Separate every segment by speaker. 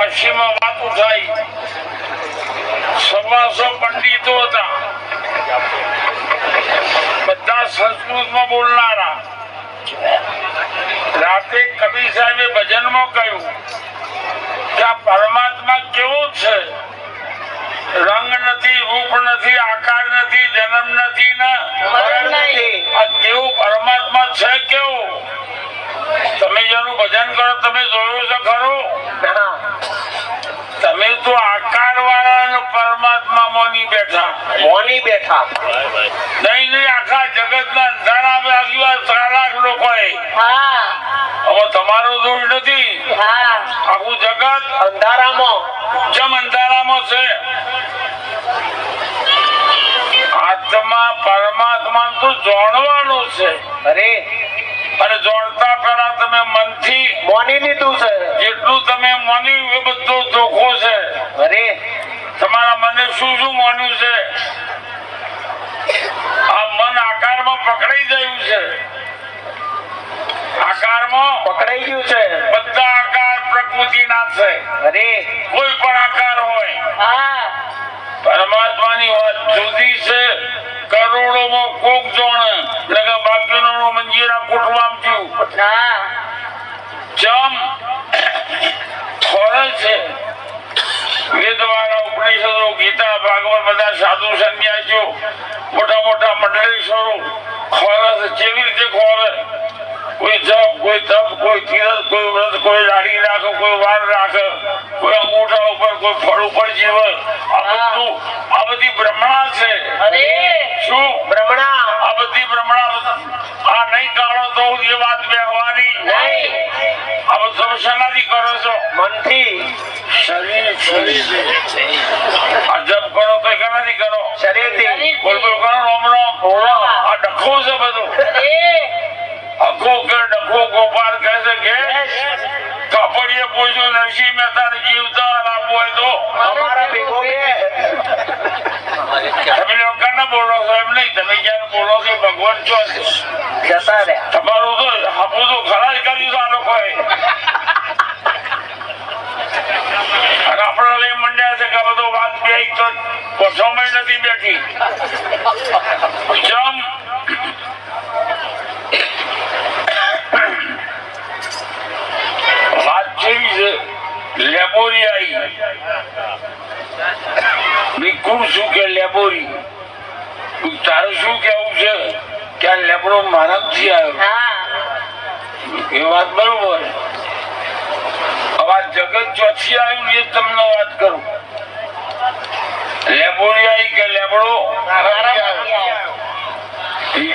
Speaker 1: કાશીમાં વાત ઉઠાઈ. 100 પંડિતો હતા, બધા સંસ્કૃતમાં બોલનારા. રાતે કબીર સાહેબે ભજનમાં કહ્યું કે આ પરમાત્મા કેવો છે? રંગ નથી, રૂપ નથી, આકાર નથી, જન્મ નથી ને મરણ નથી. આ કેવું પરમાત્મા છે? કેવું? તમે જેનું ભજન કરો તમે જોયું છે ખરું? તમે તો આકાર વાળા પરમાત્મા મોની બેઠા નહીં. આખા જગત ના અંધારા લાગ્યું 3 લાખ લોકો. હવે તમારો દોષ નથી. આખું જગત અંધારામાં છે. આત્મા પરમાત્મા તો જાણવાનું છે. અને જાણતા પહેલા તમે મનથી મોની લીધું છે. જેટલું તમે મોન્યું એ બધો ધોખો છે. તમારા મને શું મોન્યું છે? આ મન આકારમાં પકડાઈ ગયું છે. બધા આકાર પ્રકૃતિ ના છે. કોઈ પણ આકાર હોય. પરમાત્માની વાત જુદી છે. કરોડોમાં કોક જોણે બાકીનો મંજીરા કુટવામ થયું. ચમ ખોરે છે. વેદવાળા, ઉપનિષદો, ગીતા, ભાગવત બધા સાધુ સંન્યાસીઓ, મોટા મોટા મંડળેશ્વરો ખોરે છે. કેવી રીતે ખોરે? કોઈ જપ, કોઈ તપ, કોઈ તીરથ, કોઈ વ્રત, કોઈ દાઢી રાખે, કોઈ વાર રાખે, કોઈ અંગૂઠા ઉપર, કોઈ ફળ ઉપર જીવે. આ બધી ભ્રમણા છે. શું ભ્રમણા? આ બધી ભ્રમણા. આ નહીં કાઢો તો એ વાત બેહવાની નહીં. આ બધું શેનાથી કરો છો? મનથી. શરીર આ જપ કરો તો કેનાથી કરો? શરીરથી. બોલ બોલ કરો, રોમ રોમ. આ ડખો છે બધું. અખો કે ડખો ગોપાલ કહે છે કે કાપડીએ પૂછ્યું નરસિંહ મહેતા જીવતા આપવું હોય તો અમારા ભેગો તમે લોકો ના બોલો છો એમ નહીં. તમે જયારે બોલો છો ભગવાન છો જતા રહ્યા. તમારું તો હાપું તો ખરા જ કર્યું છે આ લોકોએ. અને આપડે લઈ મંડ્યા છે કે બધો વાત બે તો કોઠોમાં નથી બેઠી. જમ વાત જેવી છે. લેબોરી આવી. બિલકુલ શું કે લેબોરી? તારું શું કેવું છે કે આ લેબડો માનવથી આવ્યો? એ વાત બરોબર. હવે જગત ચોથી આવ્યું એ તમને વાત કરું. લેબોરી આવી કે લેબડો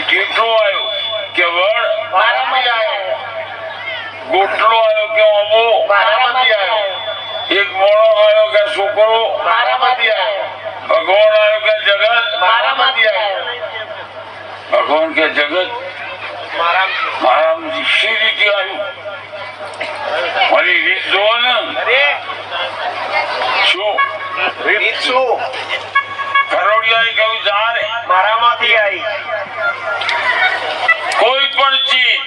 Speaker 1: કેટલો આવ્યો કે વડ ગોટલો આવ્યો કે અબો એક મોણો આવ્યો કે છોકરો ભગવાન આવ્યો કે જગત ભગવાન કે જગત મારા શી રીતે આવ્યું? મારી રીત જોવો ને. શું કરોડિયા કહ્યું જાણે મારામાંથી આવી. કોઈ પણ ચીજ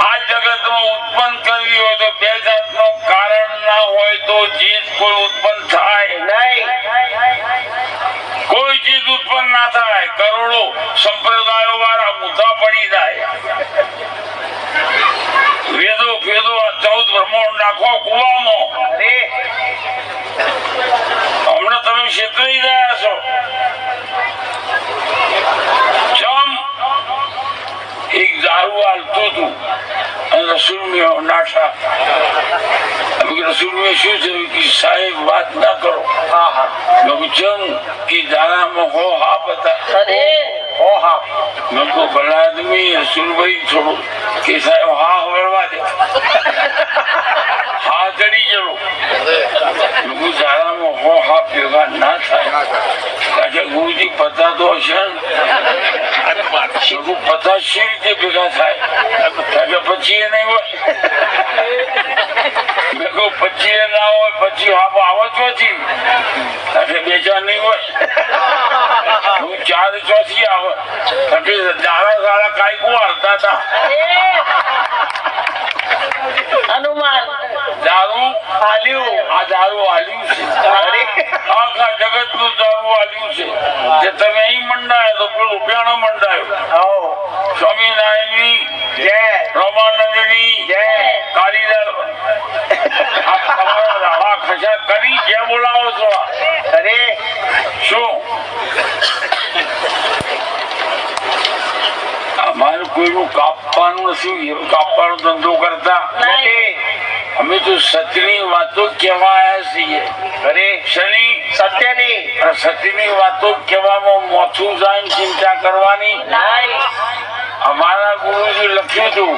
Speaker 1: આ જગતમાં ઉત્પન્ન કરવી હોય તો 2 જાતનો કારણ ના હોય તો ચીજ કોઈ ઉત્પન્ન થાય નહીં. કોઈ ચીજ ઉત્પન્ન ના થાય. કરોડો સંપ્રદાયો વાળા ઊંધા પડી જાય. વેદો ભેદો 14 બ્રહ્માંડ નાખો કુવામાં. હમણાં તમે છેતરાઈ રહ્યા છો. જમ એક દારૂ હાલતું હતું અને રસૂલ નાઠા. રસૂલ શું છે કે સાહેબ વાત ના કરો. જમ કે દારામાં હો હાપ હતા. મેં કહું ભલા આદમી રસૂલભાઈ થોડું કે સાહેબ હા વળવા દે. હા ચડી ગયો. દારામાં હો હાપ ભેગા ના થાય. ગુરુજી પતા તો હશે પતા શી રીતે ભેગા થાય? પછી એ નહીં હોય. પછી એ ના હોય પછી આવો ચોથી 2-4 નહીં હોય. 4 ચોથી આવે. દાડા દાડા કાંઈ હાલતા હતા. હનુમાન દારૂ હાલ્યું. આ દારૂ હાલ્યું છે, આખા જગત નું દારૂ હાલ્યું છે. જે તમે અહીં મંડાયો તો પેલું પેણો મંડાયો. સ્વામિનારાયણની જય, રમાનંદની જય, કાળીદાસ હવા ખસા કરી જે બોલાવો છો. અરે શું અમારે કોઈનું કાપવાનું નથી, કાપવાનો ધંધો કરતા અમે તો સત્યની વાતો કહેવા આવ્યા છીએ. અરે શનિ સત્યની, સત્યની વાતો કહેવામાં મોથું જાય ચિંતા કરવાની. અમારા ગુરુજી લખ્યું હતું,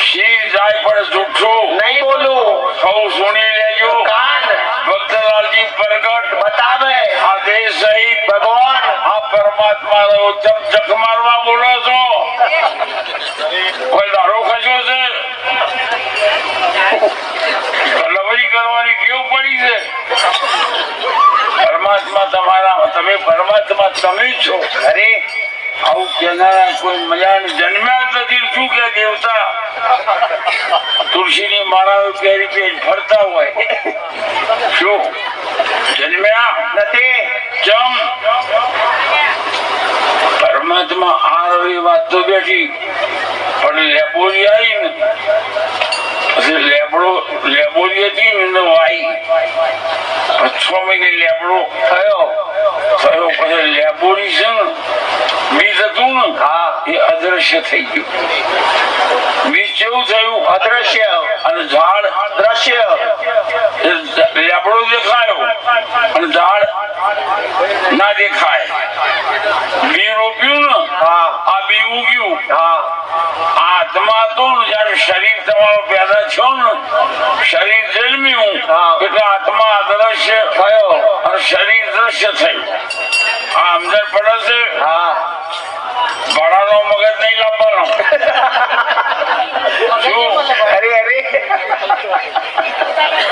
Speaker 1: શિર જાય પણ જૂઠું નહીં બોલું. સૌ સુણી લેજો. ભક્તલાલજી પ્રગટ બતાવે આ દેશ સહિત ભગવાન આ પરમાત્મા ચક મારવા બોલો છો. કોઈ દારો ખસ્યો છે, લવરી કરવાની કેવું પડી છે. પરમાત્મા તમારા, તમે પરમાત્મા તમે છો. અરે આવું કેનારા કોઈ મજા જન્મ્યા જ નથી. શું કે દેવતા તુલસીની માળા પહેરી પહેરી ફરતા હોય, શું જન્મ્યા નથી? ચમ પરમાત્મા આ રવિ વાત તો બેઠી, પણ લેબોરી આવી ને પછી લેબોરી હતી ને વાઈ 6 મહિને લેબડો થયો. પછી લેબોરી છે ને બીજ હતું ને એ અદ્રશ્ય થઈ ગયું. બીજ કેવું થયું? અદ્રશ્ય. અને ઝાડ દ્રશ્ય. લેબડો દેખાયો અને ઝાડ ના દેખાય. બી રોપ્યું ને આ બી ઉગ્યું. આત્મા તો જયારે શરીર તમારો પેદા થયો ને, શરીર જન્મ્યું એટલે આત્મા અદ્રશ્ય થયો અને શરીર દ્રશ્ય થયું. આ સમજણ પડે છે? ભાડાનો મગજ નહીં લાવવાનો.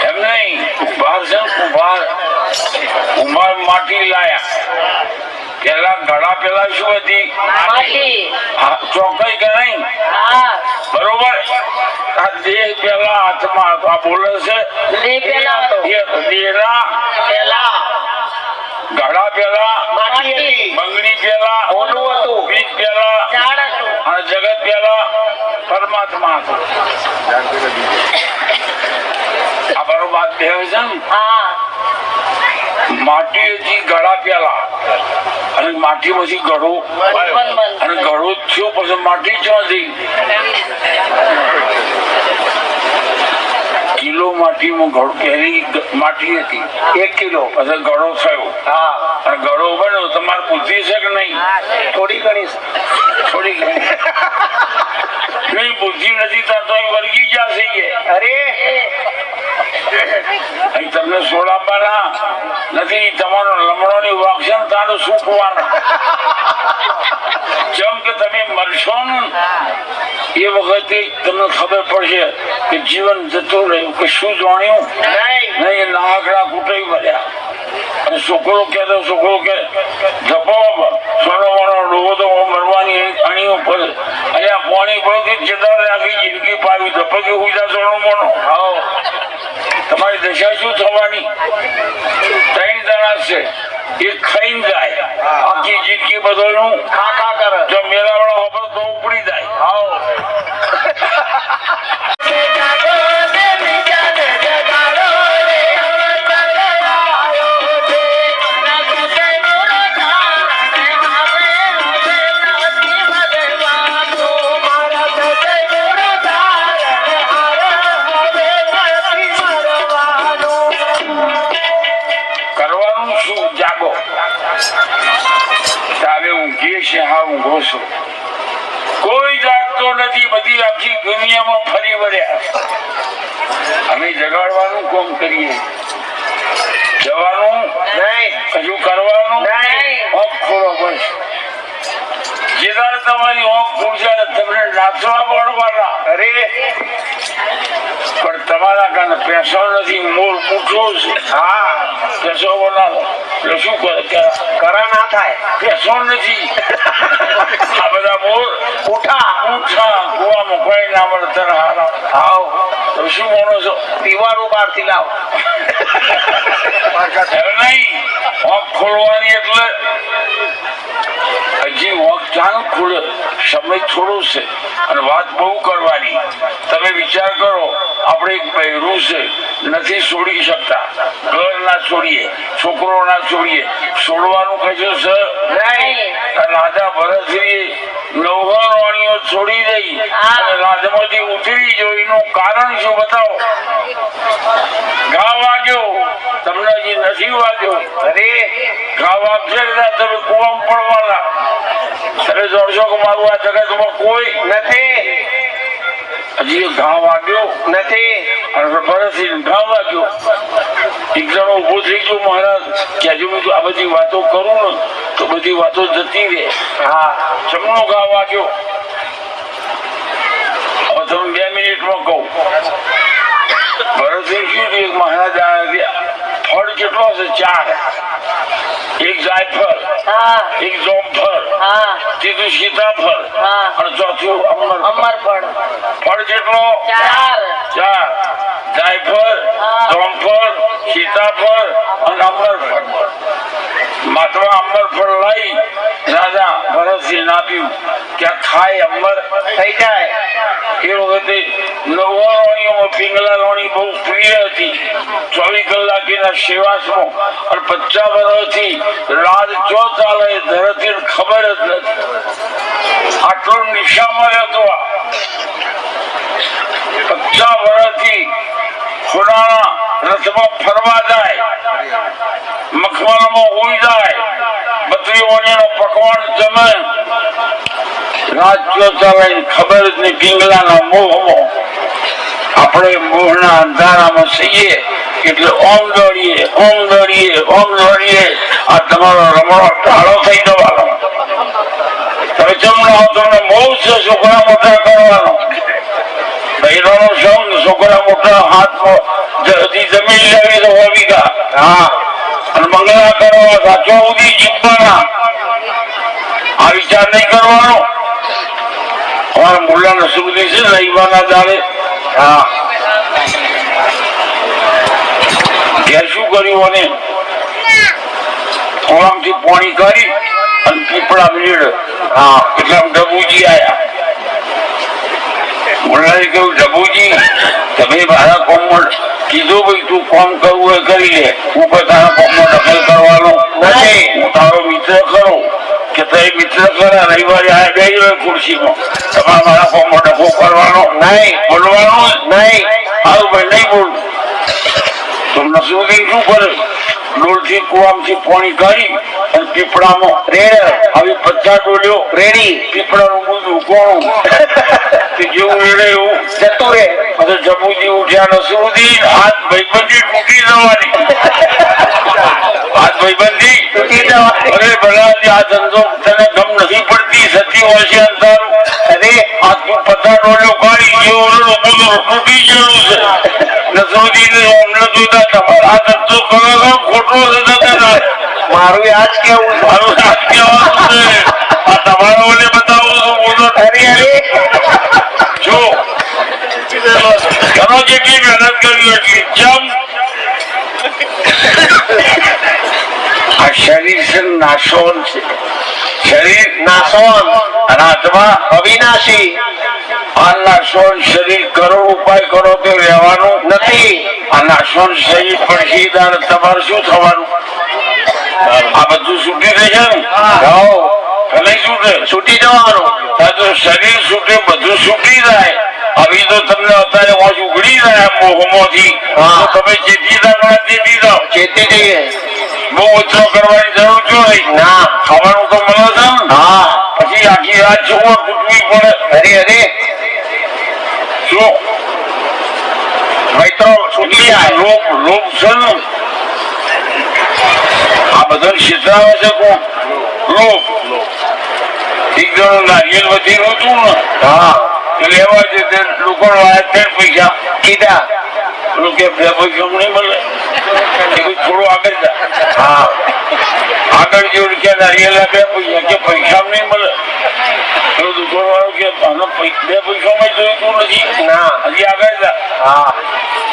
Speaker 1: એમ નહીં, કુંભાર માટી લાયા. પેલા ઘડા પેલા શું હતી? ચોકઈ કે નહીં? બરોબર. આ દેહ પેલા હાથમાં આ બોલે છે. દેહના ઘડા પેલા બંગડી પેલા બીજ પેલા અને જગત પેલા પરમાત્મા હતું. આ બરોબર દેહ છે ને. માટી હતી ગળા પેલા અને માટી માંથી ગળો અને ગળો થયો પછી માટી ક્યાંથી? કિલો માટીમાં ગળો પહેલી માટી હતી 1 કિલો, પછી ગળો થયો. અને ગળો બન્યો. તમારી બુદ્ધિ છે કે નહીં? થોડી ઘણી. થોડી ઘણી નહીં, બુદ્ધિ નથી તો વર્ગી ગયા થઈ ગયા. અરે અહીં તમને સોડાપાના નથી, તમારો લમણોની વાક્ષણ તારું સૂકવાના. જેમ કે તમે મરશો ને એ વખતે તમને ખબર પડશે કે જીવન જતું રહ્યું, કે શું જાણ્યું નહીં. નાકડા કુટાઈ ભર્યા અને છોકરો કે ધપો સોનો મોનો ડોબો તો મરવાની અણી ઉપર અને આ પાણી પડતી ચેતા આખી જિંદગી પાવી ધપકી ઉજા સોનો મોનો. તમારી દશા શું થવાની? 3 જણા છે, એક ખાઈને જાય આખી જિંદગી બદલનું ખા કરે. જો મેળાવાળો ખબર તો ઉપડી જાય. કોઈ જાગતો નથી. બધી આખી દુનિયામાં ફરી વળ્યા. અમે જગાડવાનું કામ કરીએ, જવાનું નહીં, કશું કરવાનું નહીં. ખોલો બસ. જે તારે તમારી ઓંખ ખુલશે તમને નાચવા પડવાના. અરે પણ તમારા કારણે પેસો નથી. મોર પૂછવું છે. પેસો બનાવો એટલે શું કરે? કરા ના થાય. પેસો નથી. આ બધા મોર ઉઠા કુવામાં કોઈ ના મળે. તને હાલ તો શું બોલો છો? પીવાનું બહાર થી લાવો. નહીં ઓંખ ખોલવાની એટલે હજી ઓંખ ચાલ ખોલે સમય થોડો છે અને વાત બહુ કરવાની. તમે વિચાર કરો આપણે એક બૈરું છે નથી છોડી શકતા, ઘર ના છોડીએ, છોકરો ના છોડીએ, છોડવાનું કશું છે નહીં. રાજા ભરતસિંહે 9 રાણીઓ છોડી દઈ અને રાજમાંથી ઉતરી જો એનું કારણ શું બતાવો? ઘા વાગ્યો, તમને હજી નથી વાગ્યો. અરે ઘા વાગશે તમે કુવામાં પડવાના. તમે જોડશો કે મારું આ જગતમાં કોઈ નથી, હજી ઘા વાગ્યો નથી. અને ભરતસિંહ ઘા વાગ્યો. એક જણો ઉભો થઈ ગયો, મહારાજ કે હજુ મેં આ બધી વાતો કરું ને તો બધી વાતો જતી રહે. હા, જમણો ઘા વાગ્યો. હવે તમે 2 મિનિટમાં કહું. ભરતસિંહ શું થયું? મહારાજ ફળ કેટલો છે? 4. એક જાયફળ, એક જોમફળ, ત્રીજું સીતાફળ અને ચોથું અમરફળ. ફળ કેટલો? 4. જાયફળ, જોમફળ, સીતાફળ અને અમરફળ. માત્ર અમરફળ લઈ રાજા ભરતસિંહ આપ્યું કે ખાય અમર થઈ જાય. એ વખતે 9 રાણીઓમાં પિંગલા રાણી બહુ પ્રિય હતી. 24 કલાક એના સેવાસમાં અને 50 વર્ષથી રાજ ચો ચાલે ધરતી ખબર જ નથી. આટલો નિશામાં રહેતો. 50 વર્ષથી ખોડાના રથમાં ફરવા જાય, મખમલમાં હોઈ જાય, 32 પકવાન જમે. રાજ્યો ચાલે ખબર જ નહીં. પિંગલાના મોહમાં આપણે મોહના અંધારામાં છીએ એટલે ઓમ દોડીએ, ઓમ દોડીએ, ઓમ દોડીએ. આ તમારો રમણો ઢાળો થઈ જવાનો. તમે જમણો તમને મોહ છે છોકરા મોટા કરવાનો. બૈરાનો સંગ છોકરા મોટા હાથમાં જમીન લેવી તો હોવી ગા. હા, અને મંગળા કરવા સાચો ઉદી જીવવાના. આ વિચાર નહીં કરવાનો. અમારા મુલ્લાના સુગદી છે રવિવારના દાડે. હા, ઘેર શું કર્યું? અને થોડામથી પાણી કરી અને પીપળા મેળ. હા, એટલે ડબુજી આયા. મુલ્લાએ કહ્યું, ડબુજી તમે મારા કોમમાં કીધું ભાઈ તું કામ કરવું એ કરી લે, હું કોઈ તારા કોમમાં દખલ કરવાનો નથી. હું તારો મિત્ર ખરો કે તે મિત્ર કરે. રવિવારે આ બે ખુરશીમાં તમારે મારા કોમમાં ડખો કરવાનો નહીં, બોલવાનું નહીં. સારું ભાઈ નહીં બોલ. તો નસરુદ્દીન શું કરે? ડોલથી કુવામથી પાણી કાઢી અને પીપળામાં રેડ. હવે 50 ડોલ્યો રેડી. પીપળાનું બધું કોણું જેવું રેડે એવું જતું રે. પછી જબુજી ઉઠ્યા. નસરુદ્દીન હાથ ભાઈબંધી તૂટી જવાની. હાથ ભાઈબંધી તૂટી જવાની. અરે ભલા આ ધંધો તને ગમ નથી પડતી? સતી હોય છે અંધારું. અરે હાથમાં 50 ડોલ્યો કાઢી જેવું બધું તૂટી ગયેલું છે. નસરુદ્દીન અમને જોતા તમારા આ ધંધો કરો ખોટો છે. મારું આજ કેવું? મારું આજ કેવાનું છે? આ તમારો ઓલે બતાવું છું બોલો. અરે જો ઘણો જેટલી મહેનત કરી એટલી જમ. આ શરીર છે નાશોન છે. શરીર નાશોન અને આત્મા અવિનાશી. આ નાશોન શરીર કરોડ ઉપાય કરો તો રહેવાનું નથી. આ નાશોન શરીર પડશે તમારે શું થવાનું? આ બધું છૂટી રહેશે ને? છૂટી જવાનું. શરીર છૂટે બધું છૂટી જાય. હવે તો તમને અત્યારે હોશ ઉઘડી જાય મોહમાંથી. તમે ચેતી જાઓ, ચેતી જઈએ. બહુ ઓછો કરવાની જરૂર જો નહીં. ના, ખાવાનું તો મળે છે ને. હા, પછી આખી રાત જોવા કૂટવી પડે. અરે અરે શું મિત્રો છૂટી લોક છે ને આ બધા ક્ષેત્રાવે છે. કોણ લોક? એક જણો નારિયેલ વધી હતું ને. હા, લેવા છે તે લોકો પૈસા કીધા. લોકો 2 પૈસા નહીં મળે. થોડું આગળ જાય. હા, આગળ જેવું કે નારિયેલ 2 પૈસા કે પૈસા નહીં મળે. પેલો દુકાનવાળો કે આનો બે પૈસામાં જોઈતું નથી
Speaker 2: ના.
Speaker 1: હજી આગળ જા.
Speaker 2: હા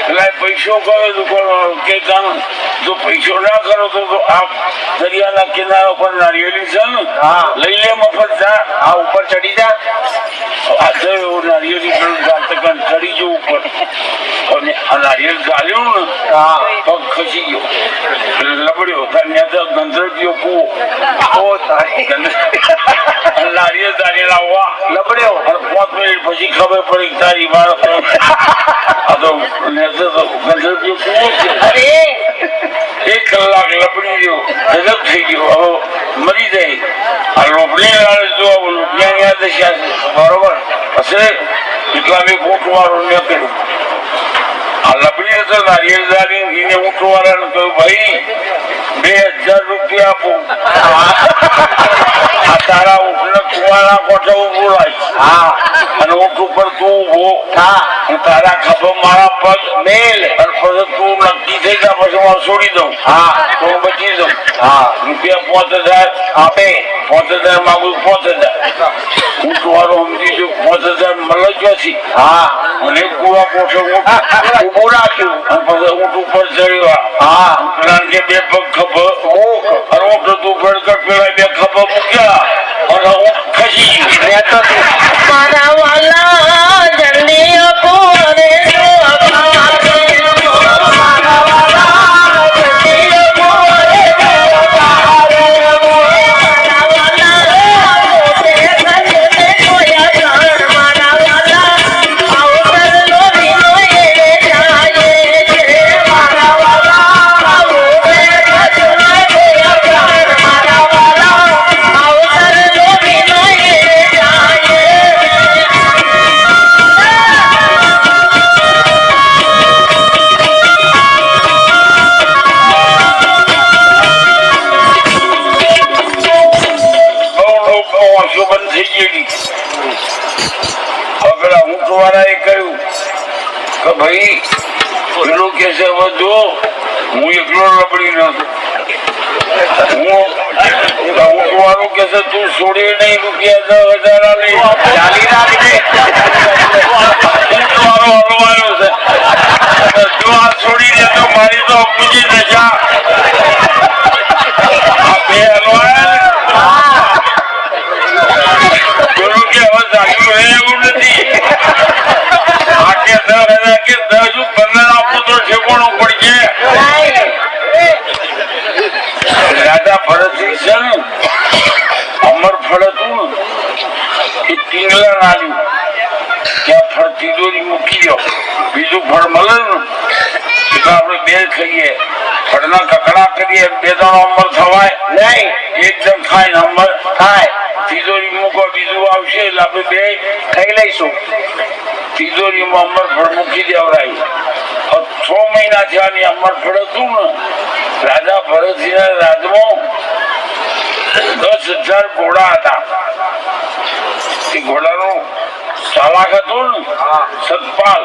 Speaker 1: પેલા પૈસો કર્યો દુકાનવાળો કે જો પૈસો ના કરો તો આ દરિયાના કિનારા પર નારિયેળી છે ને
Speaker 2: હા.
Speaker 1: લઈ લે મફત જા.
Speaker 2: આ ઉપર ચડી જા.
Speaker 1: આ થયો નારિયેળી પેલું ગાતકન ચડી ગયું ઉપર અને આ નારિયેળ ગાલ્યું ને
Speaker 2: હા
Speaker 1: પગ ખસી ગયો લબડ્યો ત્યાં તો ગંધરજીઓ કૂવો
Speaker 2: ઓ તારી
Speaker 1: નારિયેળ નારિયેળ આવવા
Speaker 2: લબડ્યો.
Speaker 1: અને 5 મિનિટ પછી ખબર પડી કે તારી બાળક આ તો ગંધરજીઓ કૂવો છે.
Speaker 2: અરે
Speaker 1: 1 કલાક લબડી ગયો ગજબ થઈ ગયો હવે મરી જાય. આ લોભણી લાલ જો લોભણિયાની યાદ દશા છે બરોબર હશે એટલા મેં ઊંટવાળો ન કર્યું. આ લબડી હતો નારિયેળ જાળી એને ઊંટવાળાને કહ્યું ભાઈ 2000 રૂપિયા આપો આ તારા ઊંટને કુવાના કોઠે ઉભું રાખ.
Speaker 2: હા
Speaker 1: અને ઊંટ ઉપર તું ઉભો
Speaker 2: હા
Speaker 1: અને તારા ખભે મારા પગ મેલ અને પછી તું નક્કી થઈ જા પછી હું છોડી દઉં.
Speaker 2: હા
Speaker 1: તો હું બચી દઉં.
Speaker 2: હા
Speaker 1: રૂપિયા 5000
Speaker 2: આપે
Speaker 1: 5000 માંગુ 5000 ઊંટ વાળો સમજી જો 5000 મળે ક્યાંથી.
Speaker 2: હા
Speaker 1: અને કુવા કોઠે ઊંટ ઉભું રાખ્યું અને પછી ઊંટ ઉપર ચડ્યો.
Speaker 2: હા
Speaker 1: કારણ કે બે પગ ખભે
Speaker 2: મૂક.
Speaker 1: અને ઊંટ તું ભડકટ પેલા બે ખભે મૂક્યા અને ઊંટ ખસી ગયું.
Speaker 2: મેં તો
Speaker 3: મારા વાલા જલ્દી આપો રે
Speaker 1: બંધ થઈ ગયેલી. હવે ઊંટ વાળાએ કહ્યું કે ભાઈ પેલું કે છે હવે જો હું એકલો લબડી નથી. ઊંટ વાળું કે છે તું છોડી નહીં રૂપિયા 10,000 લઈ
Speaker 2: ચાલી રાખજે.
Speaker 1: ઊંટ વાળો હલવાયો છે. જો આ છોડી દે તો મારી તો બીજી દશા. આ બે હલવાયા પેલું કે હવે ચાલ્યું રહે એવું નથી. આ કે 10,000 કે 10 15 આપવું તો ઠેકાણું પડશે. રાજા ભરતસિંહ છે ને અમર ફળ હતું ને એ ટીંગલા નાલ્યું ત્યાં ફળતી દોરી મૂકી દો બીજું ફળ મળે ને એટલે આપણે બે ખાઈએ ફળના કકડા કરીએ 2 ત્રણ અમર થવાય
Speaker 2: નહીં
Speaker 1: એકદમ ખાઈને અમર
Speaker 2: થાય.
Speaker 1: તિજોરી મૂકો બીજું આવશે એટલે આપણે બે
Speaker 2: ખાઈ લઈશું.
Speaker 1: તિજોરીમાં અમરફળ મૂકી દેવડાયું. 6 મહિના થયા ની અમરફળ હતું ને રાજા ભરતસિંહના રાજમાં 10,000 ઘોડા હતા. એ ઘોડાનું ચાલાક હતું ને સતપાલ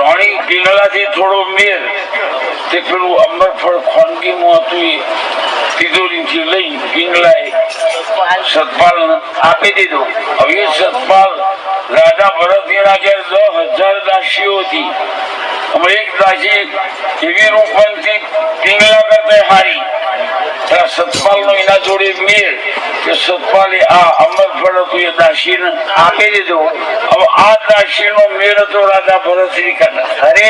Speaker 1: રાણી પિંગલાથી થોડો મેર તે પેલું અમરફળ ખાનગીમાં હતું એ તિજોરીથી લઈ પિંગલાએ સતપાલ આપી દીધું. હવે સતપાલ રાજા ભરતસિંહના ઘેર 10,000 દાસીઓ હતી. અમે એક દાસી એવી રૂપનથી પિંગલા કરતા હારી. સતપાલ નો એના જોડે મેર કે સતપાલે આ અમરફળ હતું એ દાસીને આપી દીધું. હવે આ દાસી નો મેર હતો રાજા ભરતસિંહ કરતા.
Speaker 2: અરે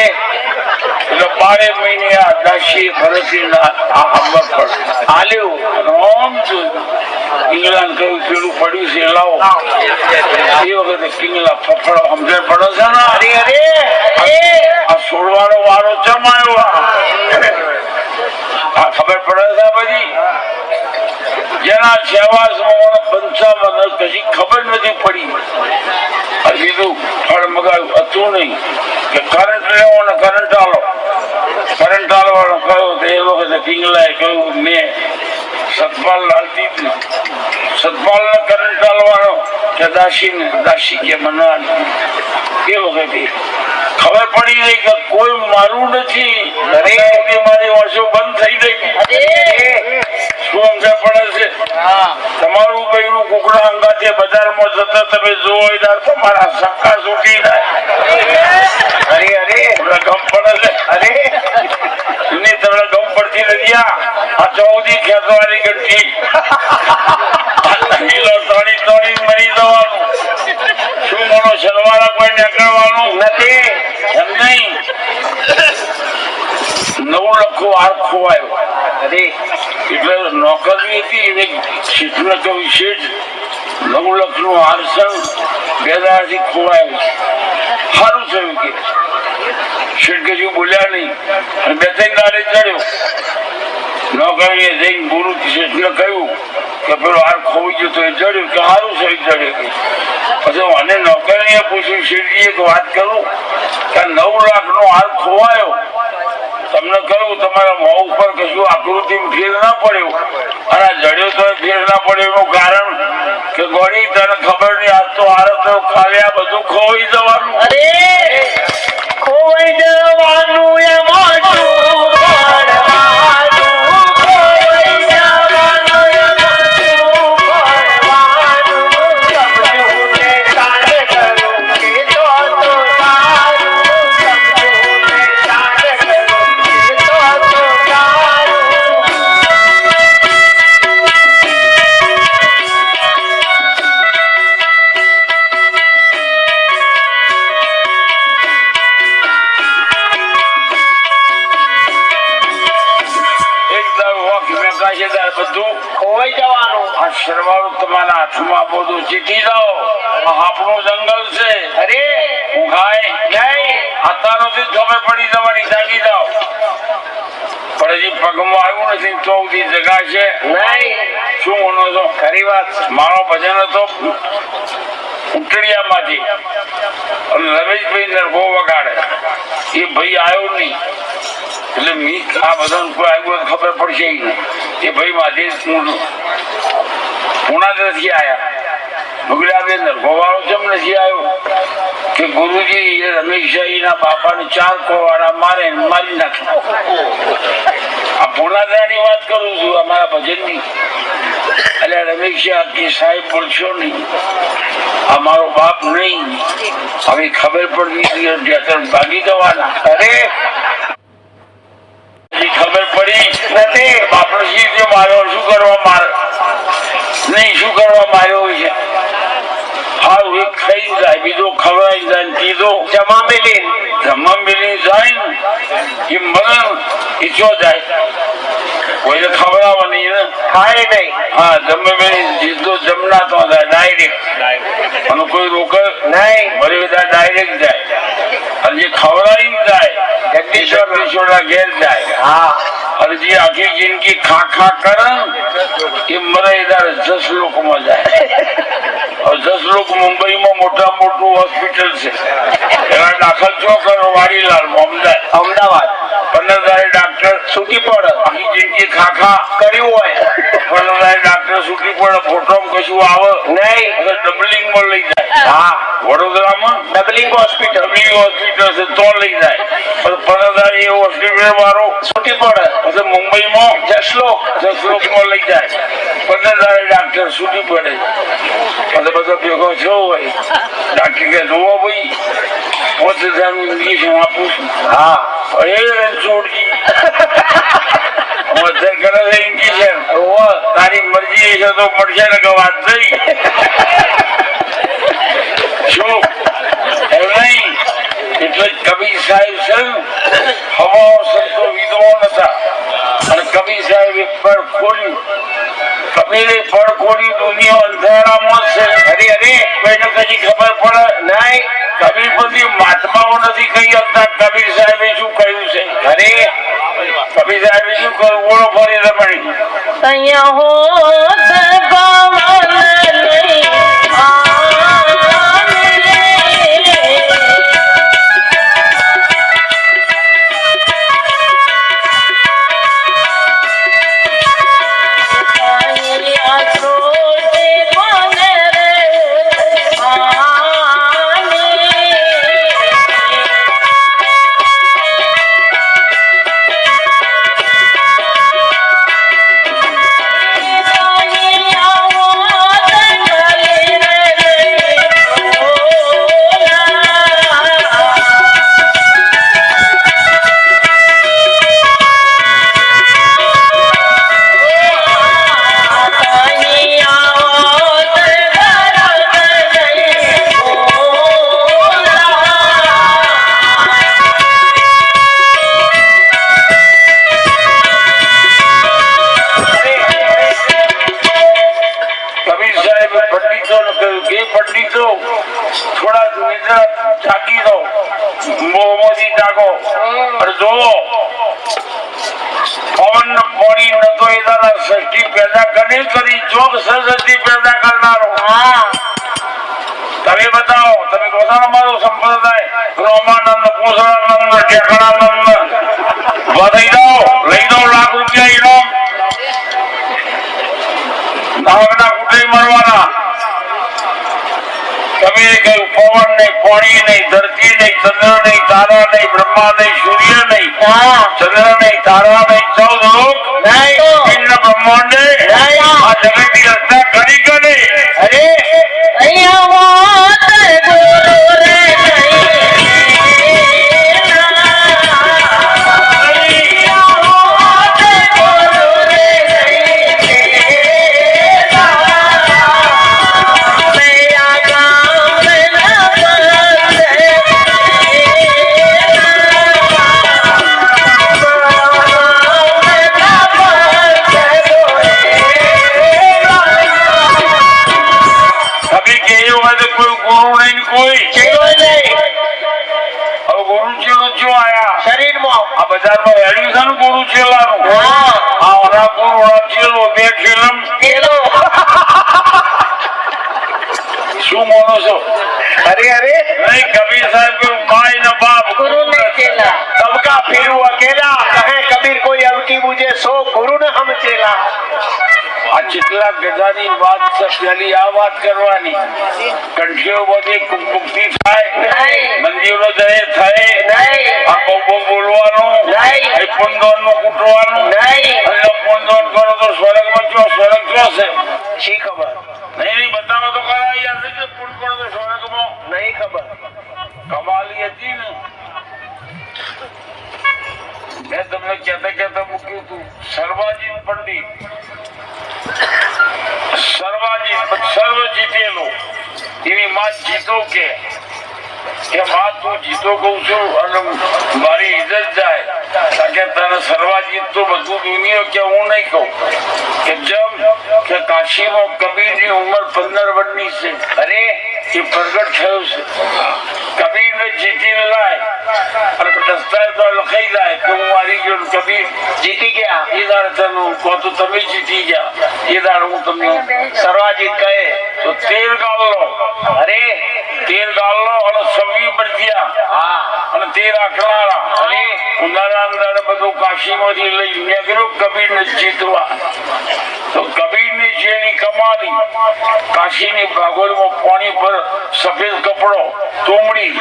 Speaker 1: એટલે 12 મહિને આ દાસી ભરતસિંહ આ અમરફળ આલ્યું. આમ જોયું પિંગલાને કહ્યું પેલું પડ્યું છે લાવો. એ વખતે પિંગલા ફફડો સમજણ પડે છે ને.
Speaker 2: અરે અરે
Speaker 1: આ છોડવાનો વારો જમાયો. આ ખબર પડે છે બધી જેના 55 કશી ખબર નથી પડી. બીજું ફળ મગાવ્યું હતું નહીં કે કરંટ લેવો ને કરંટ આલો. કરંટ આલવાનો કહ્યું તો એ વખતે પિંગલાએ કહ્યું મેં સતપાલ લાલતી સતપાલ ને કરંટ આલવાનો કે દાસી કે મને એ વખતે ખબર પડી ગઈ કે કોઈ મારું નથી. મારી વર્ષો બંધ થઈ ગઈ. શું સમજ પડે છે તમારું ભાઈ નું કુકડા અંગાતે બજારમાં જતા તમે જોવો યાર તમારા સક્કા છૂટી જાય.
Speaker 2: અરે અરે
Speaker 1: તમને ગમ પડે છે?
Speaker 2: અરે
Speaker 1: એની તમને ગમ પડતી નથી. આ 14 ખેતવાની ઘંટી તણી તણી મરી જવાનું. શું મોનો શરવાળા કોઈ નીકળવાનું
Speaker 2: નથી.
Speaker 1: એમ નહીં. 9 લખો હાર ખોવાયો
Speaker 2: અરે
Speaker 1: એટલે નોકરી હતી એને શીખને કહ્યું શેઠ 9 લાખ નું હારસણ 2,000 થી ખોવાયું. સારું થયું કે શેઠ કશું બોલ્યા નહીં અને 2-3 દાડે ચડ્યો. નોકરીએ જઈને ગુરુ શેઠને કહ્યું કે પેલો હાર ખોઈ ગયો તો એ ચડ્યું કે સારું થયું ચડ્યું. પછી મને નોકરીએ પૂછ્યું શેઠજી એક વાત કરું કે 9 લાખ નો હાર ખોવાયો તમને કહ્યું તમારા મોં ઉપર કશું આકૃતિ ફેર ના પડ્યો અને જડ્યો તો ફેર ના પડ્યો એનું કારણ કે ગોળી તને ખબર નહીં આજ તો હારત કાલે આ બધું ખોવાઈ જવાનું.
Speaker 3: અરે ખોવાઈ જવાનું એમાં શું પડવાનું? ખોવાઈ જવાનું એમાં શું પડવાનું? સમજ્યું ને તારે કરું કે તો સારું. સમજ્યું ને તારે કરું કે તો સારું.
Speaker 1: એકદમ વખ મેકાશેદાર બધું
Speaker 3: ખોવાઈ જવાનું.
Speaker 1: આ શરવાળું તમારા હાથમાં બધું ચીટી જાઓ. આ આપણું જંગલ છે.
Speaker 3: અરે
Speaker 1: હું ખાય
Speaker 3: નહીં.
Speaker 1: અત્યારથી ખબર પડી જવાની જાગી જાઓ. પણ હજી પગમાં આવ્યું નથી તો બધી જગા છે
Speaker 3: નહીં.
Speaker 1: શું બોલો છો?
Speaker 2: ખરી વાત.
Speaker 1: મારો ભજન હતો ઉંટડિયામાંથી અને રમેશભાઈ નરભો વગાડે. એ ભાઈ આવ્યો નહીં એટલે મી આ બધા કોઈ આવ્યું હોય તો ખબર પડશે ય નહીં. એ ભાઈ માંથી પુણાથી આવ્યા. બગડાબેન નરભોવાળો કેમ નથી આવ્યો કે ગુરુજી એ રમેશભાઈના બાપાને 4 કોવાડા મારે મારી નાખે. આ પુણાદાની વાત કરું છું અમારા ભજનની. એટલે રમેશ કે સાહેબ બોલશો નહીં આ મારો બાપ નહીં. હવે ખબર પડતી ભાગી જવાના.
Speaker 2: અરે
Speaker 1: ખબર પડી
Speaker 2: નથી.
Speaker 1: બાપનો શી માર્યો શું કરવા મારે નહીં શું કરવા માર્યો છે. હારું એક ખાઈ જાય બીજો ખવડાઈ જાય ત્રીજો
Speaker 2: જમા મેલી
Speaker 1: જમા મેલી જાય ને એ મરણ ઈચ્છો જાય કોઈને ખવડાવવાની ને
Speaker 2: ખાય નહીં.
Speaker 1: હા જમે મેલી જીતો જમના તો ડાયરેક્ટ અને કોઈ રોક
Speaker 2: નહીં.
Speaker 1: મરી બધા ડાયરેક્ટ જાય અને જે ખવડાવી જાય જગદીશ્વર ઘેર જાય.
Speaker 2: હા
Speaker 1: અને જે આખી જિંદગી ખા ખા કરે એ મરે ત્યારે 10 લોકોમાં જાય. 10 લોકો મુંબઈમાં મોટા મોટું હોસ્પિટલ છે એના દાખલ છો કરો વાડીલાલ
Speaker 2: અમદાવાદ
Speaker 1: 15,000 ડાક્ટર
Speaker 2: છૂટી પડે.
Speaker 1: આખી જિંદગી ખા ખા
Speaker 2: કર્યું હોય
Speaker 1: 15,000 ડાક્ટર છૂટી પડે ફોટો કશું આવે
Speaker 2: નહીં.
Speaker 1: ડબલિંગ માં લઈ જાય.
Speaker 2: હા
Speaker 1: વડોદરામાં
Speaker 2: ડબલિંગ હોસ્પિટલ
Speaker 1: ડબલિંગ હોસ્પિટલ છે તો લઈ જાય. પછી 15,000 એ હોસ્પિટલ વાળો
Speaker 2: છૂટી પડે.
Speaker 1: પછી મુંબઈમાં
Speaker 2: જસલોક
Speaker 1: 10 માં લઈ જાય. 15,000 ડાક્ટર છૂટી પડે. પછી બધો ભેગો થયો હોય ડાક્ટર કે જોવો ભાઈ 5,000 નું ઇન્જેક્શન આપું છું.
Speaker 2: હા
Speaker 1: એ છોડજી વધારે કરે છે ઇન્જેક્શન. તારી મરજી છે તો મળશે ને કે વાત થઈ શું એમ નહીં. એટલે કબીર સાહેબ છે હવા સંતો વિદ્વાન હતા અને કબીર સાહેબ પર ખોલ્યું. કબીરે પર ખોલી દુનિયા અંધારામાં છે. અરે અરે કોઈને કદી ખબર પડે નહીં. કબીર બધી મહાત્માઓ નથી કહી શકતા કબીર સાહેબે શું કહ્યું છે. અરે કબીર સાહેબે શું કહ્યું બોલો ફરી રમણી.
Speaker 3: અહીંયા હોત ગમન નહીં આને રે. અહીંયા છોડે પણ રે આને. અહીંયા
Speaker 1: જોવો પવન ને પાણી ન તો એ દાદા સૃષ્ટિ પેદા કરી ચોક સૃષ્ટિ પેદા કરનારો તમે બતાવો તમે કહો છો અમારો સંપ્રદાય રોમાનંદ પૂષણાનંદ ઠેકણાનંદ લઈ દો લાખ રૂપિયા ઇનામ નાગના કુટે મરવાના તમે કહ્યું પવન નહીં પાણી નહીં ધરતી નહીં ચંદ્ર નહીં તારા નહીં બ્રહ્મા નહીં સૂર્ય નહીં ચંદ્ર નહીં તારા નહીં 14 લોક પિંડ બ્રહ્માંડ આ જગતની રચના કરી કે નહીં?
Speaker 3: અરે અહીંયા ગુરુ રે
Speaker 1: બજારમાં એડમિશન ગુરુ ચેલાનું આ ગુરુ ચેલો બે ખેલમ શું માનો છો?
Speaker 2: અરે
Speaker 1: નહીં કબીર સાહેબ કહ્યું માય ને બાપ
Speaker 3: ગુરુ ને ચેલા
Speaker 2: सबका फिर अकेला कहे कबीर कोई अवकी मुझे सो गुरु ने हम चेला
Speaker 1: આ ચેટલા ગજાની વાત છે પેલી આ વાત કરવાની કંઠીઓ બધી મુક્તિ થાય મંદિરો જય થાય આ બહુ બોલવાનું નહીં પુંદોન નું કૂટવાનું નહીં અને પુંદોન કરો તો સ્વર્ગમાં સ્વર્ગ ક્યો છે
Speaker 2: શી ખબર
Speaker 1: નહીં બતાવો તો ખરા યાર કે પુણ કરો તો સ્વર્ગમાં
Speaker 2: नहीं खबर
Speaker 1: કમાલી હતી ને મેં તમને કહેતા મૂક્યું હતું સર્વાજીત પંડિત સર્વ જીતેલો એની માં જીતો કે માં તું જીતો કઉ છું અને મારી ઇજ્જત જાય કે તને સર્વાજીત તો બધું દુનિયા કે હું નહીં કહું કે જેમ કે કાશીમાં કબીરની ઉંમર 15 વર્ષની છે અરે એ પ્રગટ થયો છે કબીરને જીતીને લાય અને દસ્તાવેજ લખાઈ જાય કે હું હારી ગયો કબીર
Speaker 2: जीती गया
Speaker 1: એ દાડ તનું કહો તો તમે જીતી ગયા એ દાડ હું તમને
Speaker 2: सर्वाजीत कहे
Speaker 1: તો 13 ગાલ લો
Speaker 2: अरे
Speaker 1: 13 ગાલ લો અને 26 બળદિયા
Speaker 2: हाँ
Speaker 1: અને 13 આખલારા અને ઉનાળા અંદર બધું કાશીમાંથી લઈ નીકળ્યો કબીરને જીતવા તો કબીરની જેની કમાલી કાશીની ભાગોળમાં પાણી પર સફેદ કપડો તોમડી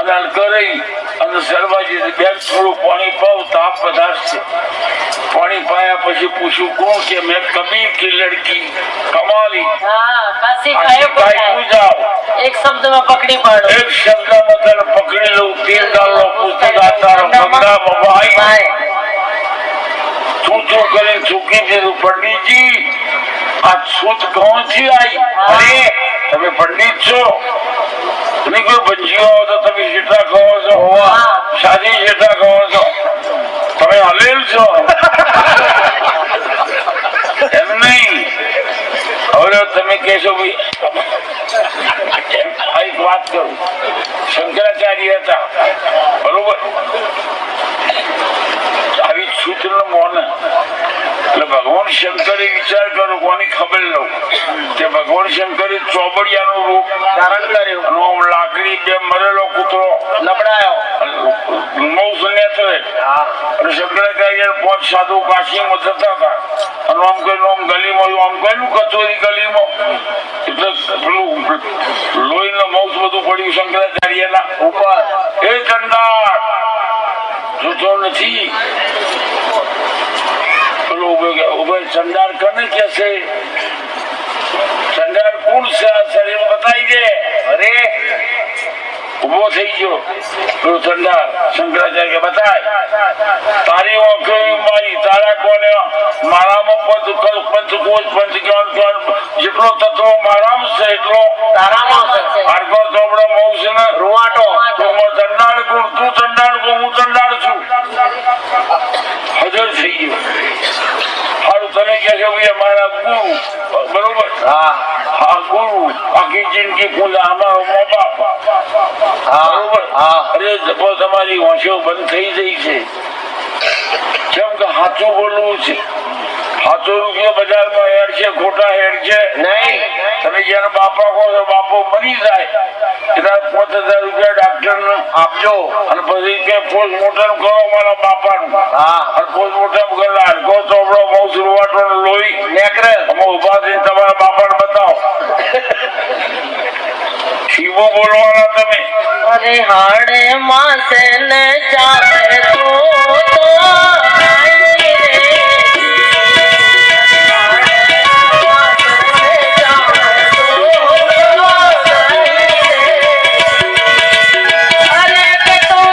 Speaker 1: અને હલકરી અને સર્વાજી બે થોડું પાણી પાવ તાપ પદાર્થ પાણી પાયા પછી પૂછ્યું કોણ કે મેં કબીર की लड़की કમાલી
Speaker 3: કાશી
Speaker 1: કાશી
Speaker 3: કાયો
Speaker 1: જાઓ
Speaker 3: એક શબ્દમાં પકડી પાડો
Speaker 1: એક શબ્દમાં તને પકડી લઉં 13 ગાલનો પુસ્તક આતારો ગંગા બબાઈ તું કરીને ચૂકી દીધું પંડિતજી આ છૂત કહું થી આવી અરે તમે પંડિત છો તમે કોઈ બંજીઓ તો તમે જેટલા કહો છો શાદી જેટલા કહો છો તમે હલેલ છો એમ નહીં હવે તમે કહેશો ભાઈ એક વાત કરું શંકરાચાર્ય હતા બરોબર આવી સૂત્ર મોને એટલે ભગવાન શંકરે વિચાર કરો કોની ખબર લઉં કે ભગવાન શંકરે ચોબડિયાનું રૂપ
Speaker 2: धारण કર્યું
Speaker 1: અને આમ લાકડી બે મરેલો કૂતરો
Speaker 2: લબડાયો
Speaker 1: બહુ શૂન્ય થયે અને શંકરાચાર્ય 5 સાધુ કાશીમાં જતા હતા અને આમ કઈ આમ ગલીમાં આમ કયું કચોરી ગલીમાં એટલે પેલું લોહીનો મૌસ બધું પડ્યું શંકરાચાર્યના
Speaker 2: ઉપર
Speaker 1: એ ચંડાળ જોતો નથી પેલો ઉભો ચંડાળ કને કે છે ચંડાળ કોણ છે આ શરીર બતાવી દે અરે ઉભો થઈ ગયો પેલો ચંડાળ શંકરાચાર્ય બતાય તારી ઓળખો મારી તારા કોને મારામાં પંચકોશ પંચજ્ઞાન જેટલો તત્વો મારામાં છે એટલો
Speaker 2: તારામાં છે
Speaker 1: આરકો ચોપડા મૌ છે ને
Speaker 2: રૂવાટો
Speaker 1: તો ચંડાળ કોણ તું ચંડાળ કોણ હું ચંડાળ છું હજર થઈ ગયો સારું તમે કહે છો ભાઈ અમારા ગુરુ બરોબર
Speaker 2: હા
Speaker 1: હા ગુરુ આખી જિંદગી પૂજા અમારો મા બાપ બરોબર અરે જપો તમારી વાંચો બંધ થઈ જઈ છે કેમ કે સાચું બોલવું છે સાચો રૂપિયો બજારમાં હેડ છે ખોટા હેડ છે
Speaker 2: નહીં
Speaker 1: તમે જયારે બાપા કહો છો બાપો મરી જાય એના 5000 રૂપિયા ડાક્ટર ને
Speaker 2: આપજો
Speaker 1: અને પછી કે પોસ્ટમોર્ટમ કરો મારા બાપાનું
Speaker 2: હા
Speaker 1: અને પોસ્ટમોર્ટમ કરતા હડકો ચોપડો બહુ સુરવાટો લોહી
Speaker 2: નેકરે
Speaker 1: અમે ઉભા થઈને તમારા બાપાને બતાવો શિવો બોલવાના તમે
Speaker 3: અરે હાડે માસે ને ચાલે તો આઈ રે અરે કે તું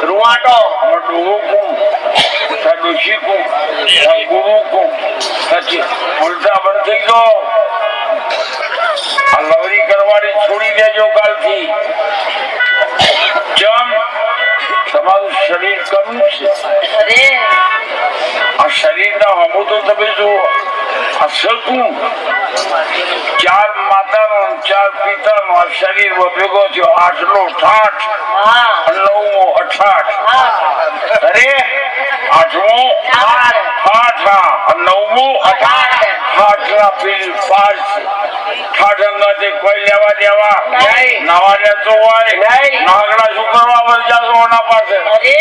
Speaker 2: રૂવાટો
Speaker 1: ઉલટા બંધ થઈ ગયો આ લવરી કરવાની છોડી દેજો કાલથી જમ તમારું શરીર કરું છે
Speaker 3: અરે
Speaker 1: આ શરીરના હમું તો તમે જુઓ આ સકું 4 માતાનો 4 પિતાનો આ શરીર ભેગો થયો 8નો 8
Speaker 3: હા
Speaker 1: 9મો 18
Speaker 3: હા
Speaker 1: અરે 8મો 8 9મો 18 8ના પેલી 5 ઠાઠ અંગાથી કોઈ લેવા દેવા
Speaker 3: નહીં.
Speaker 1: નવા રહેતો હોય
Speaker 2: નહીં.
Speaker 1: નાગડા શું કરવા વરજા છો ઓના પાસે
Speaker 3: અરે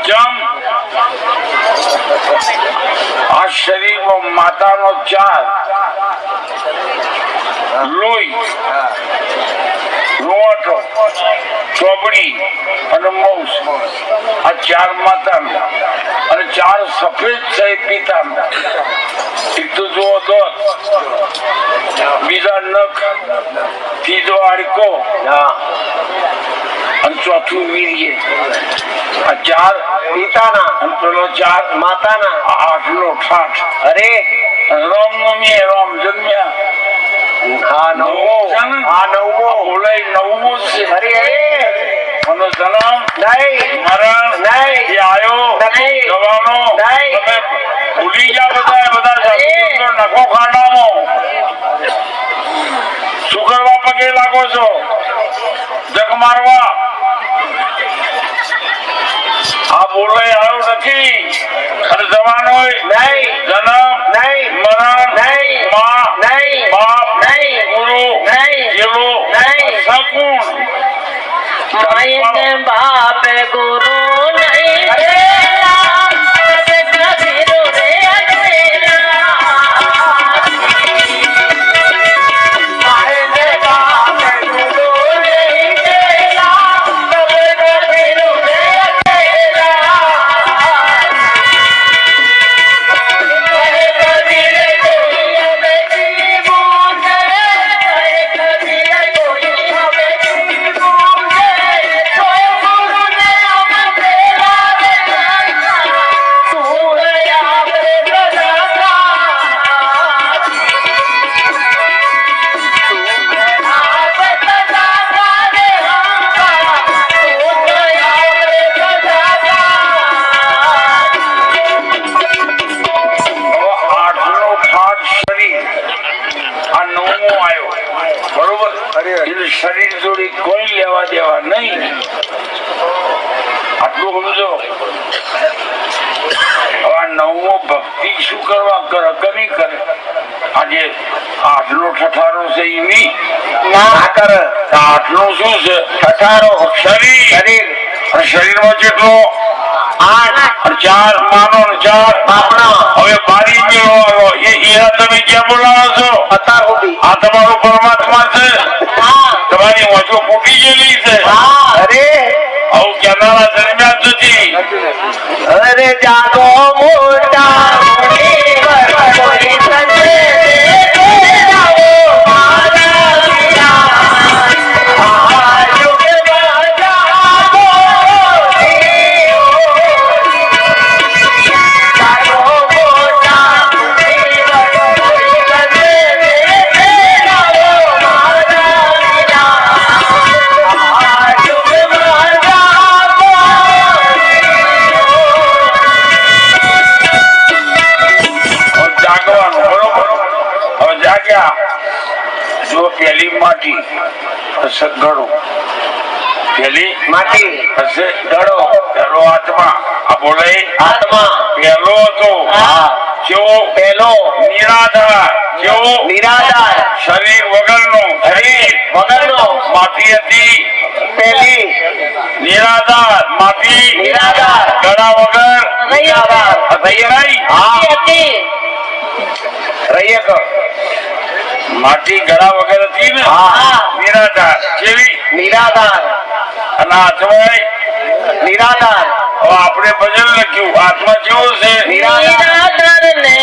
Speaker 1: જમ આ શરીરમાં માતાનો 4 લોહી રોટો ચોબડી અને મૌસ આ 4 માતાનો અને 4 સફેદ છે પિતાનો એક તો જુઓ દોત બીજા નખ ત્રીજો હાડકો અને ચોથું વીર્ય આ 4
Speaker 2: પિતાના
Speaker 1: અને પેલો 4
Speaker 2: માતાના
Speaker 1: 8નો 8
Speaker 2: અરે
Speaker 1: રામ નમી રામ જન્મ્યા
Speaker 2: આ નવમો આ નવમો
Speaker 1: બોલાય 9મો છે
Speaker 2: અરે અરે
Speaker 1: એનો જન્મ
Speaker 2: નહીં
Speaker 1: મરણ
Speaker 2: નહીં.
Speaker 1: એ આયો
Speaker 2: નથી.
Speaker 1: જવાનો
Speaker 2: નહીં.
Speaker 1: તમે ભૂલી ગયા બધા સાધુ નખો ખાંડામાં શું કરવા પગે લાગો છો જગ મારવા આ બોલાય આવ્યો નથી અને જવાનો
Speaker 2: નહીં
Speaker 1: જન્મ
Speaker 2: નહીં
Speaker 1: મરણ
Speaker 2: નહીં.
Speaker 1: માં
Speaker 2: નહીં.
Speaker 1: બાપ
Speaker 3: નહીં.
Speaker 1: ગુરુ
Speaker 3: નહીં.
Speaker 1: જેવો
Speaker 3: નહીં.
Speaker 1: સકુણ
Speaker 3: માયને બાપ ગુરુ નહીં દેલા કબીર રે અજમેરા માયને બાપ ગુરુ નહીં દેલા કબીર રે અજમેરા કબીર કોઈ હવે જીવો કરે કબીર કોઈ હવે જીવો
Speaker 1: શરીર જોડે કોઈ લેવા દેવા નહીં આટલું સમજો હવે 9મો ભક્તિ શું કરવા કમી આજે આટલું ઠઠારું છે ઈ નહીં.
Speaker 2: સાકર
Speaker 1: આટલું શું છે?
Speaker 2: ઠઠારો
Speaker 1: શરીર.
Speaker 2: શરીર
Speaker 1: અને શરીરમાં જેટલો
Speaker 2: 8
Speaker 1: અને 4 માનો ને 4
Speaker 2: બાપણા
Speaker 1: હવે બારી મેળવાનો એના તમે ક્યાં બોલાવો છો?
Speaker 2: અત્યાર સુધી
Speaker 1: આ તમારું પરમાત્મા છે. તમારી વાંચો ફૂટી ગયેલી છે.
Speaker 2: અરે
Speaker 1: આવું કહેનારા દરમિયાન નથી.
Speaker 2: અરે જાગો મોટા મુનિવર કોઈ સંજે દેખાવો મારા વીરા આ યુગમાં જાગો જાગો મોટા મુનિવર કોઈ સંજે દેખાવો મારા વીરા આ યુગમાં જાગો
Speaker 1: જાગવાનું બરોબર. હવે જાગ્યા જો પેલી માટી પછી ગળું, પેલી
Speaker 2: માટી
Speaker 1: પછી ગળો, પેલો આત્મા. આ બોલાય
Speaker 2: આત્મા
Speaker 1: પેલો હતો કેવો?
Speaker 2: પેલો
Speaker 1: નિરાધાર. કેવો?
Speaker 2: નિરાધાર
Speaker 1: શરીર વગરનો. શરીર
Speaker 2: વગરનો
Speaker 1: માટી હતી.
Speaker 2: પેલી
Speaker 1: નિરાધાર માટી.
Speaker 2: નિરાધાર
Speaker 1: ગળા વગર.
Speaker 2: નિરાધાર રૈયક
Speaker 1: માટી ગળા વગર હતી ને.
Speaker 2: હા.
Speaker 1: નિરાધાર. કેવી?
Speaker 2: નિરાધાર
Speaker 1: અને આત્મા.
Speaker 2: નિરાધાર
Speaker 1: હવે આપણે ભજન લખ્યું. આત્મા કેવો છે?
Speaker 2: નિરાધાર
Speaker 3: નિરાધાર ને